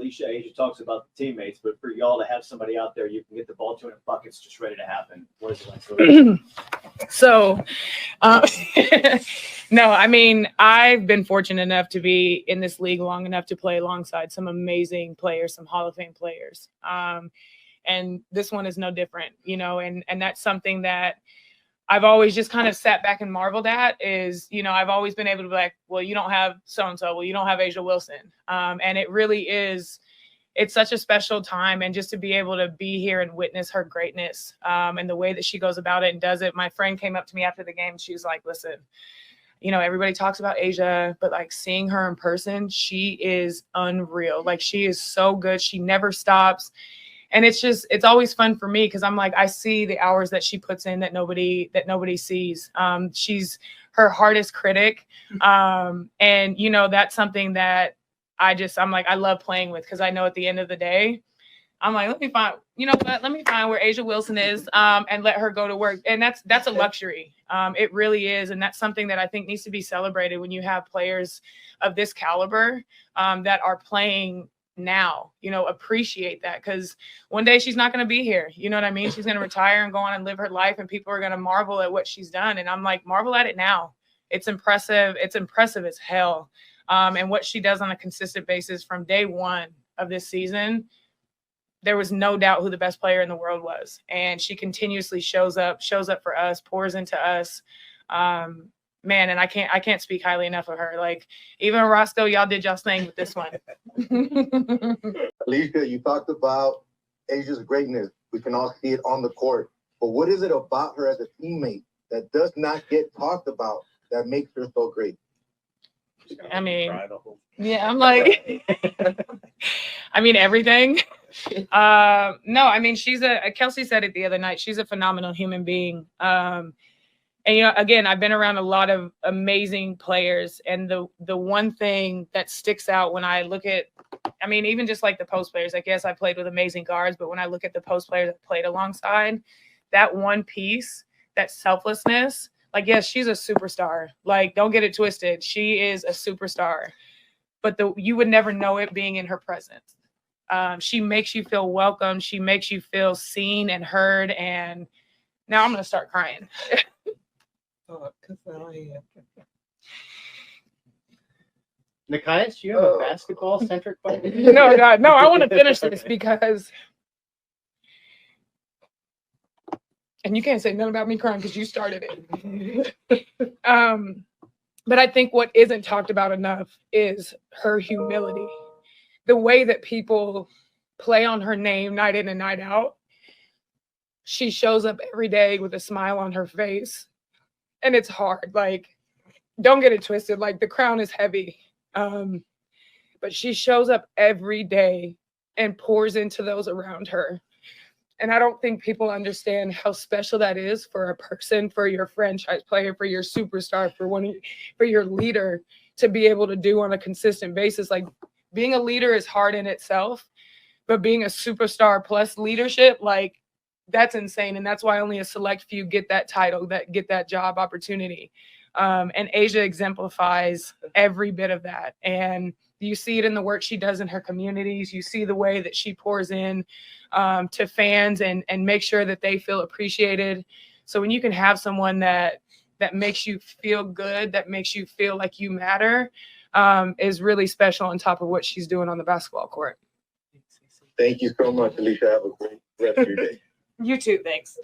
Alysha, Asia talks about the teammates, but for y'all to have somebody out there you can get the ball to in a bucket's just ready to happen. What is it like for you? So, no, I mean, I've been fortunate enough to be in this league long enough to play alongside some amazing players, some Hall of Fame players. And this one is no different, you know, and that's something that I've always just kind of sat back and marveled at is, you know, I've always been able to be like, well, you don't have so-and-so, well, you don't have A'ja Wilson. And it really is, it's such a special time. And just to be able to be here and witness her greatness and the way that she goes about it and does it. My friend came up to me after the game. She was like, listen, you know, everybody talks about A'ja, but like seeing her in person, she is unreal. Like she is so good. She never stops. And it's always fun for me because I'm like, I see the hours that she puts in that nobody sees. She's her hardest critic. And, you know, that's something that I'm like, I love playing with because I know at the end of the day, I'm like, let me find where A'ja Wilson is and let her go to work. And that's a luxury. It really is. And that's something that I think needs to be celebrated when you have players of this caliber that are playing now, you know, appreciate that because one day she's not going to be here. You know what I mean? She's going to retire and go on and live her life and people are going to marvel at what she's done. And I'm like, marvel at it now. It's impressive. It's impressive as hell. And what she does on a consistent basis from day one of this season, there was no doubt who the best player in the world was. And she continuously shows up for us, pours into us. Man, and I can't speak highly enough of her. Like even Roscoe, y'all did y'all's thing with this one. Alysha, you talked about A'ja's greatness. We can all see it on the court. But what is it about her as a teammate that does not get talked about that makes her so great? I mean, yeah, I'm like, I mean, everything. No, I mean, Kelsey said it the other night. She's a phenomenal human being. And, you know, again, I've been around a lot of amazing players. And the one thing that sticks out when I look at, I mean, even just like the post players, like, yes, I played with amazing guards, but when I look at the post players that played alongside, that one piece, that selflessness, like, yes, she's a superstar. Like, don't get it twisted. She is a superstar. But you would never know it being in her presence. She makes you feel welcome. She makes you feel seen and heard. And now I'm going to start crying. Nikias, do you have a basketball-centric question? No, God, no, I want to finish this because, and you can't say nothing about me crying because you started it. But I think what isn't talked about enough is her humility. The way that people play on her name night in and night out. She shows up every day with a smile on her face. And it's hard. Like, don't get it twisted. Like, the crown is heavy. But she shows up every day and pours into those around her. And I don't think people understand how special that is for a person, for your franchise player, for your superstar, for your leader to be able to do on a consistent basis. Like, being a leader is hard in itself, but being a superstar plus leadership, like, that's insane. And that's why only a select few get that title, that get that job opportunity. And A'ja exemplifies every bit of that. And you see it in the work she does in her communities. You see the way that she pours in to fans and make sure that they feel appreciated. So when you can have someone that makes you feel good, that makes you feel like you matter, is really special on top of what she's doing on the basketball court. Thank you so much, Alysha. Have a great rest of your day. You too. Thanks.